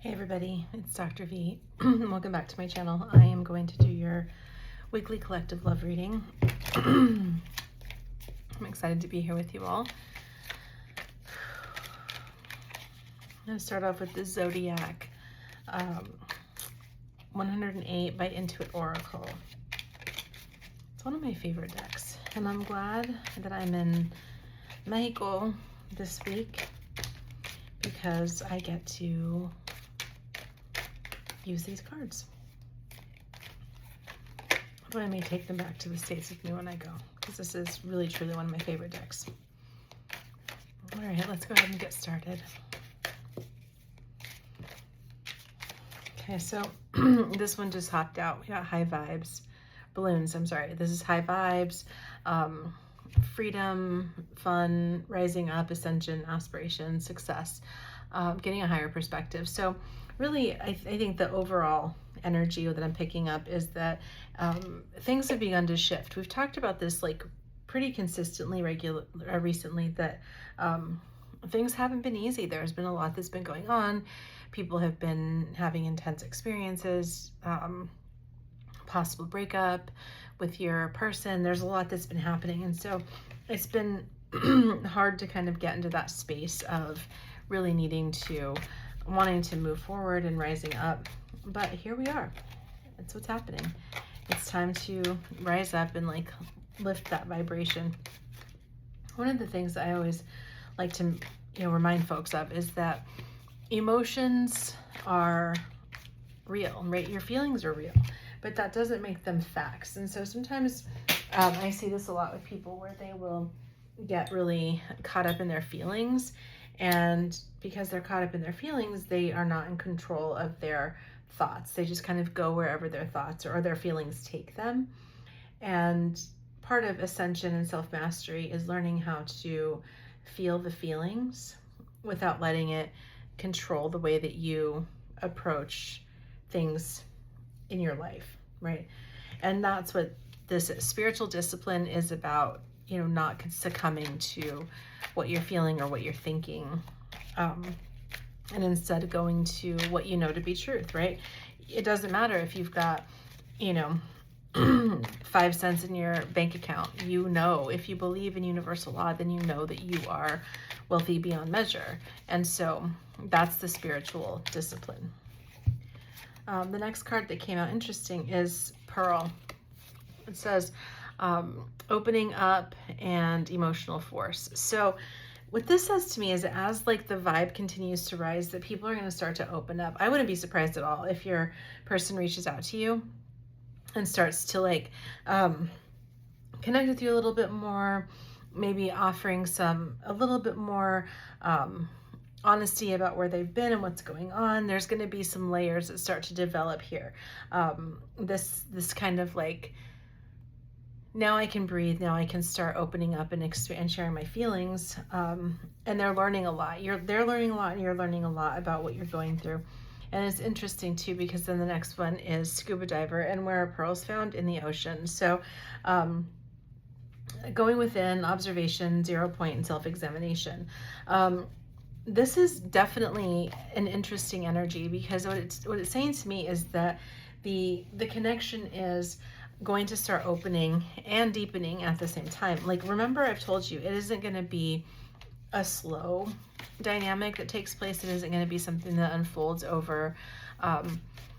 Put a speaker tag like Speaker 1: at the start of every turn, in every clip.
Speaker 1: Hey everybody, it's Dr. V. Welcome back to my channel. I am going to do your weekly collective love reading. I'm excited to be here with you all. I'm going to start off with the Zodiac 108 by Intuit Oracle. It's one of my favorite decks, and I'm glad that I'm in Mexico this week because I get to use these cards. Although I may take them back to the States with me when I go, because this is really truly one of my favorite decks. All right, let's go ahead and get started. Okay, so this one just hopped out. We got high vibes, balloons, I'm sorry. This is high vibes, freedom, fun, rising up, ascension, aspiration, success, getting a higher perspective. So really, I think the overall energy that I'm picking up is that things have begun to shift. We've talked about this like pretty consistently recently, that things haven't been easy. There's been a lot that's been going on. People have been having intense experiences, possible breakup with your person. There's a lot that's been happening. And so it's been hard to kind of get into that space of really wanting to move forward and rising up. But here we are. That's what's happening. It's time to rise up and like lift that vibration. One of the things I always like to remind folks of is that emotions are real, right? Your feelings are real, but that doesn't make them facts. And so sometimes I see this a lot with people where they will get really caught up in their feelings, and because they're caught up in their feelings, they are not in control of their thoughts. They just kind of go wherever their thoughts or their feelings take them. And part of ascension and self-mastery is learning how to feel the feelings without letting it control the way that you approach things in your life, right? And that's what this spiritual discipline is about, not succumbing to what you're feeling or what you're thinking, and instead going to what you know to be truth, right? It doesn't matter if you've got 5 cents in your bank account. If you believe in universal law, then you know that you are wealthy beyond measure. And so that's the spiritual discipline. The next card that came out interesting is Pearl. It says opening up and emotional force. So what this says to me is that as like the vibe continues to rise, that people are going to start to open up. I wouldn't be surprised at all if your person reaches out to you and starts to like connect with you a little bit more, maybe offering a little bit more honesty about where they've been and what's going on. There's going to be some layers that start to develop here. This kind of like, now I can breathe. Now I can start opening up and sharing my feelings. And they're learning a lot. They're learning a lot, and you're learning a lot about what you're going through. And it's interesting too, because then the next one is scuba diver and where are pearls found in the ocean. So going within, observation, 0 point, and self-examination. This is definitely an interesting energy, because what it's saying to me is that the connection is going to start opening and deepening at the same time. Like, remember, I've told you, it isn't going to be a slow dynamic that takes place. It isn't going to be something that unfolds over,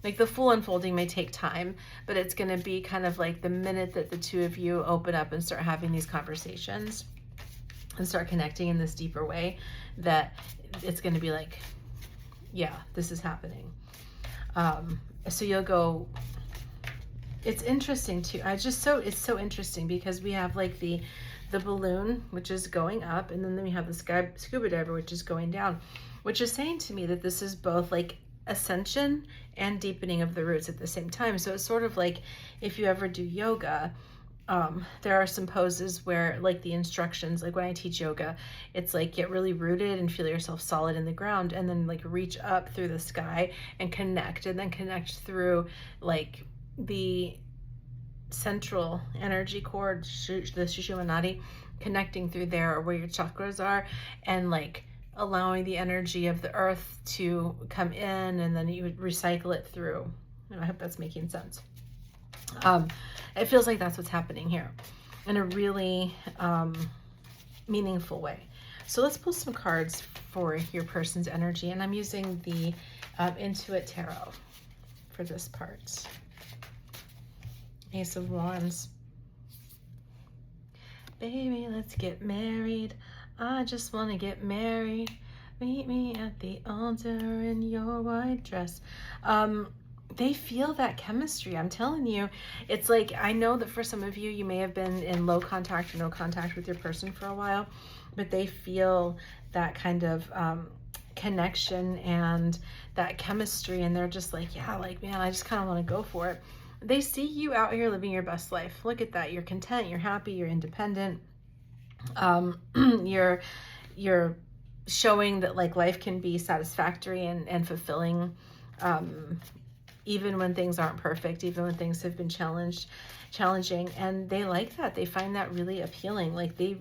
Speaker 1: like the full unfolding may take time, but it's going to be kind of like the minute that the two of you open up and start having these conversations and start connecting in this deeper way, that it's going to be like, yeah, this is happening. So you'll go, it's interesting too. It's so interesting because we have like the balloon, which is going up, and then we have the scuba diver, which is going down, which is saying to me that this is both like ascension and deepening of the roots at the same time. So it's sort of like if you ever do yoga, there are some poses where, like the instructions, like when I teach yoga, it's like get really rooted and feel yourself solid in the ground, and then like reach up through the sky and then connect through like the central energy core, the Sushumna Nadi, connecting through there, or where your chakras are, and like allowing the energy of the earth to come in, and then you would recycle it through. And I hope that's making sense. It feels like that's what's happening here in a really meaningful way. So let's pull some cards for your person's energy, and I'm using the Intuit Tarot for this part. Ace of Wands. Baby, let's get married. I just want to get married. Meet me at the altar in your white dress. They feel that chemistry. I'm telling you, it's like, I know that for some of you, you may have been in low contact or no contact with your person for a while, but they feel that kind of connection and that chemistry, and they're just like, yeah, like, man, I just kind of want to go for it. They see you out here living your best life. Look at that. You're content, you're happy, you're independent. You're showing that like life can be satisfactory and fulfilling, even when things aren't perfect, even when things have been challenging. And they like that. They find that really appealing. Like they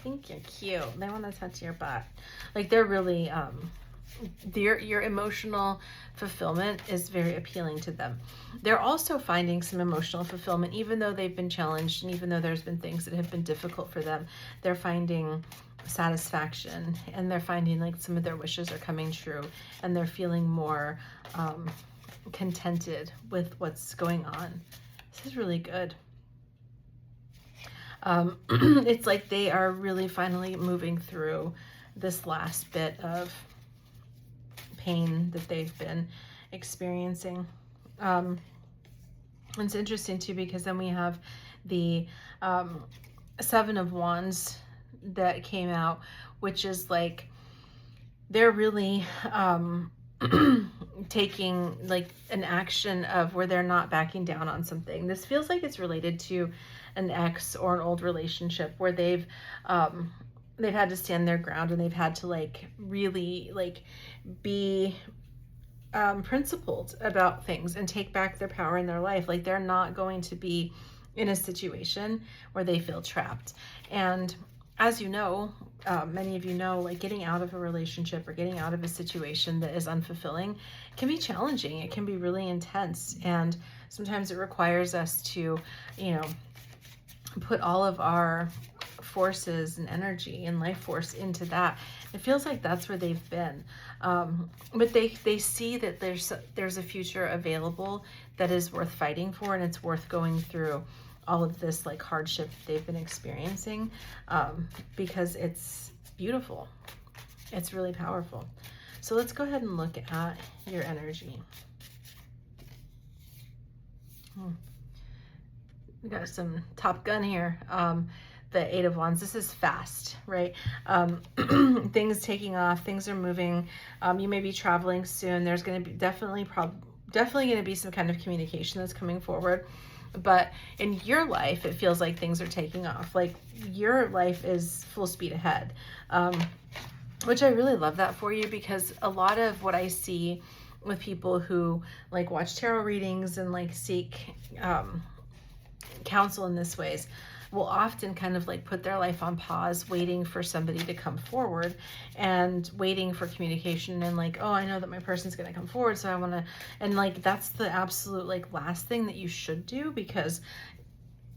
Speaker 1: think you're cute. They want to touch your butt. Like they're really, your emotional fulfillment is very appealing to them. They're also finding some emotional fulfillment, even though they've been challenged and even though there's been things that have been difficult for them. They're finding satisfaction, and they're finding like some of their wishes are coming true, and they're feeling more contented with what's going on. This is really good. It's like they are really finally moving through this last bit of pain that they've been experiencing. It's interesting too, because then we have the Seven of Wands that came out, which is like they're really taking like an action of where they're not backing down on something. This feels like it's related to an ex or an old relationship where they've had to stand their ground, and they've had to like really like be principled about things and take back their power in their life. Like they're not going to be in a situation where they feel trapped. And as you know, many of you know, like getting out of a relationship or getting out of a situation that is unfulfilling can be challenging. It can be really intense. And sometimes it requires us to, you know, put all of our forces and energy and life force into that. It feels like that's where they've been. But they see that there's a future available that is worth fighting for, and it's worth going through all of this like hardship they've been experiencing, because it's beautiful. It's really powerful. So let's go ahead and look at your energy. We got some Top Gun here. The Eight of Wands. This is fast, right? Things taking off, things are moving. You may be traveling soon. There's going to be definitely going to be some kind of communication that's coming forward. But in your life, it feels like things are taking off. Like your life is full speed ahead, which I really love that for you, because a lot of what I see with people who like watch tarot readings and like seek counsel in this ways will often kind of like put their life on pause, waiting for somebody to come forward and waiting for communication, and like, oh, I know that my person's going to come forward, so I want to, and like that's the absolute like last thing that you should do, because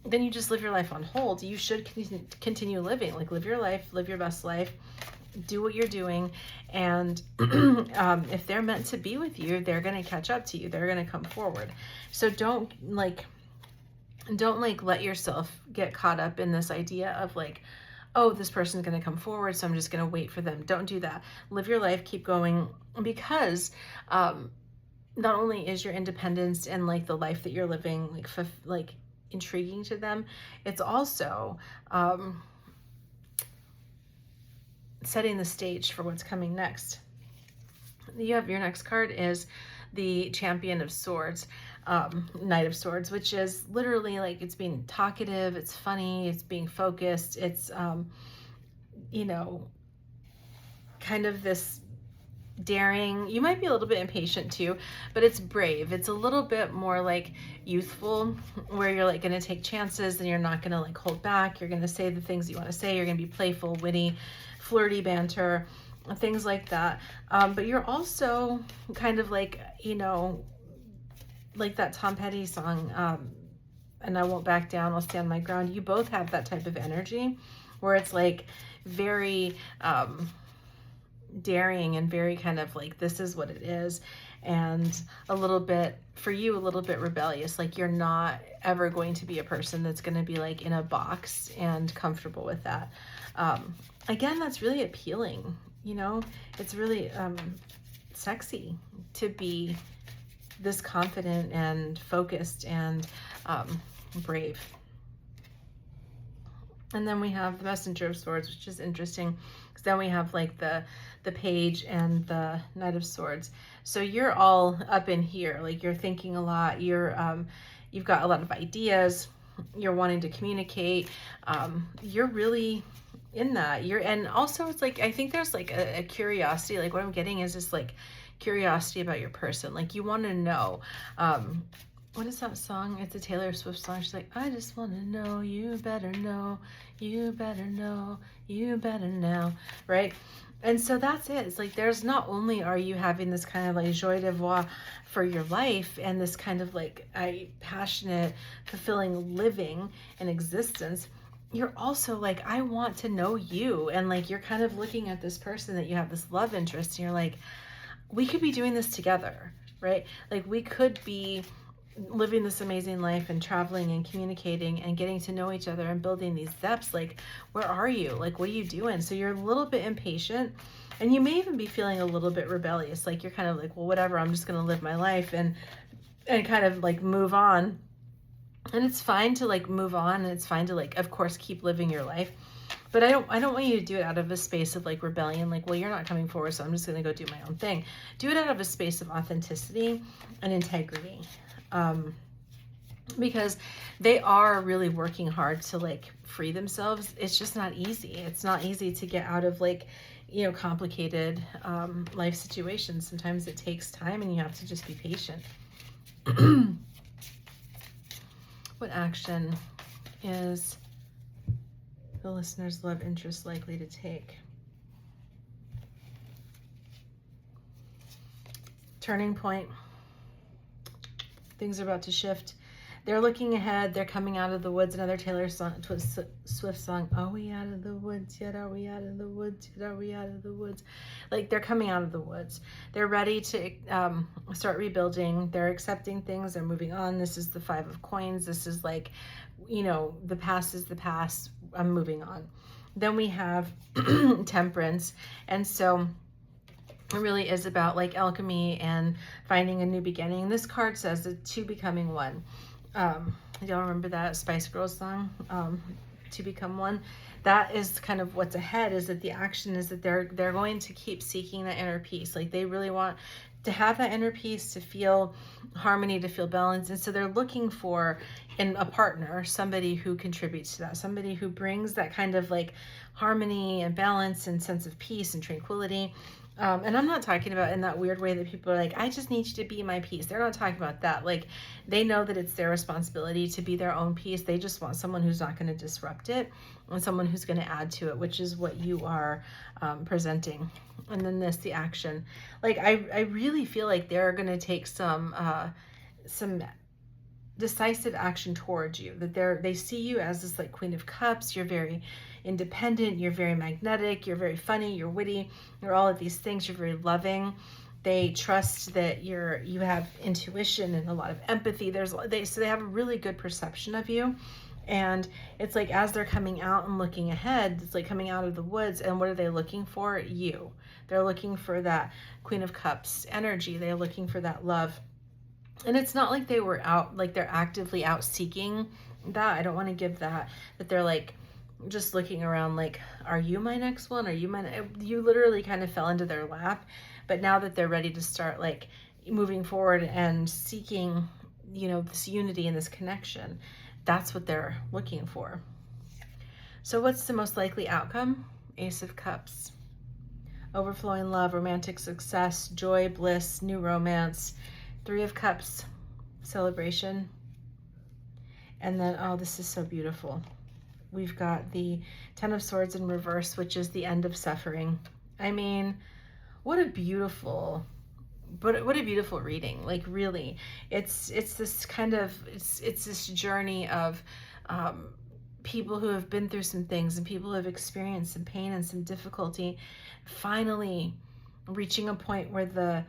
Speaker 1: then you just live your life on hold. You should continue living, like live your life, live your best life, do what you're doing, and if they're meant to be with you, they're going to catch up to you, they're going to come forward. So don't let yourself get caught up in this idea of like, oh, this person's going to come forward, so I'm just going to wait for them. Don't do that. Live your life, keep going, because not only is your independence and like the life that you're living like intriguing to them, it's also setting the stage for what's coming next. You have your next card is the Champion of Swords. Knight of Swords, which is literally like it's being talkative, it's funny, it's being focused, it's you know, kind of this daring. You might be a little bit impatient too, but it's brave. It's a little bit more like youthful, where you're like going to take chances and you're not going to like hold back. You're going to say the things you want to say. You're going to be playful, witty, flirty banter, things like that. But you're also kind of like, you know, like that Tom Petty song, and I won't back down, I'll stand my ground. You both have that type of energy where it's like very daring and very kind of like, this is what it is. And a little bit, for you, a little bit rebellious. Like you're not ever going to be a person that's going to be like in a box and comfortable with that. Again, that's really appealing. You know, it's really sexy to be this confident and focused and brave. And then we have the Messenger of Swords, which is interesting because then we have like the Page and the Knight of Swords. So you're all up in here, like you're thinking a lot. You've got a lot of ideas. You're wanting to communicate. You're really in that. And also it's like, I think there's like a curiosity. Like what I'm getting is this like curiosity about your person. Like you want to know. What is that song? It's a Taylor Swift song. She's like, I just want to know, you better know, you better know, you better now, right? And so that's it. It's like, there's not only are you having this kind of like joie de vivre for your life and this kind of like passionate, fulfilling living and existence, you're also like, I want to know you. And like, you're kind of looking at this person that you have this love interest and you're like, we could be doing this together, right? Like we could be living this amazing life and traveling and communicating and getting to know each other and building these depths. Like, where are you? Like, what are you doing? So you're a little bit impatient and you may even be feeling a little bit rebellious. Like you're kind of like, well, whatever, I'm just going to live my life and kind of like move on. And it's fine to like move on. And it's fine to like, of course, keep living your life. But I don't want you to do it out of a space of like rebellion, like, well, you're not coming forward, so I'm just going to go do my own thing. Do it out of a space of authenticity and integrity. Because they are really working hard to like free themselves. It's just not easy. It's not easy to get out of like, you know, complicated life situations. Sometimes it takes time and you have to just be patient. What action is the listener's love interest likely to take? Turning point. Things are about to shift. They're looking ahead. They're coming out of the woods. Another Taylor Swift song. Are we out of the woods yet? Are we out of the woods yet? Are we out of the woods? Like they're coming out of the woods. They're ready to start rebuilding. They're accepting things. They're moving on. This is the 5 of Coins. This is like, you know, the past is the past. I'm moving on. Then we have Temperance. And so it really is about like alchemy and finding a new beginning. This card says the 2 becoming 1. Y'all remember that Spice Girls song, To Become One? That is kind of what's ahead, is that the action is that they're going to keep seeking that inner peace. Like they really want to have that inner peace, to feel harmony, to feel balance. And so they're looking for in a partner, somebody who contributes to that, somebody who brings that kind of like harmony and balance and sense of peace and tranquility. And I'm not talking about in that weird way that people are like, I just need you to be my peace. They're not talking about that. Like they know that it's their responsibility to be their own peace. They just want someone who's not going to disrupt it and someone who's going to add to it, which is what you are presenting. And then the action. Like I really feel like they're going to take some decisive action towards you, that they see you as this like Queen of Cups. You're very independent, you're very magnetic, you're very funny, you're witty, you're all of these things, you're very loving. They trust that you have intuition and a lot of empathy. So they have a really good perception of you. And it's like, as they're coming out and looking ahead, it's like coming out of the woods, and what are they looking for? You. They're looking for that Queen of Cups energy. They're looking for that love. And it's not like they were out, like they're actively out seeking that. I don't want to give that they're like just looking around like, are you my next one? Are you you literally kind of fell into their lap. But now that they're ready to start like moving forward and seeking, you know, this unity and this connection, that's what they're looking for. So what's the most likely outcome? Ace of Cups. overflowing love, romantic success, joy, bliss, new romance. Three of Cups, celebration. And then, oh, this is so beautiful. We've got the Ten of Swords in reverse, which is the end of suffering. I mean, what a beautiful, but what a beautiful reading. Like, really, it's this kind of, it's this journey of people who have been through some things and people who have experienced some pain and some difficulty, finally reaching a point where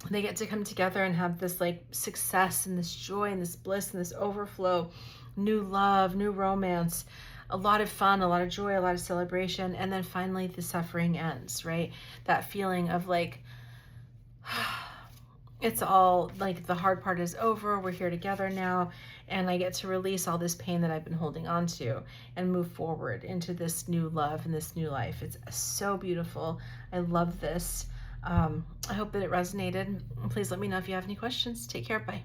Speaker 1: they get to come together and have this like success and this joy and this bliss and this overflow, new love, new romance, a lot of fun, a lot of joy, a lot of celebration. And then finally the suffering ends, right? That feeling of like, it's all like the hard part is over. We're here together now. And I get to release all this pain that I've been holding on to and move forward into this new love and this new life. It's so beautiful. I love this. I hope that it resonated. Please let me know if you have any questions. Take care. Bye.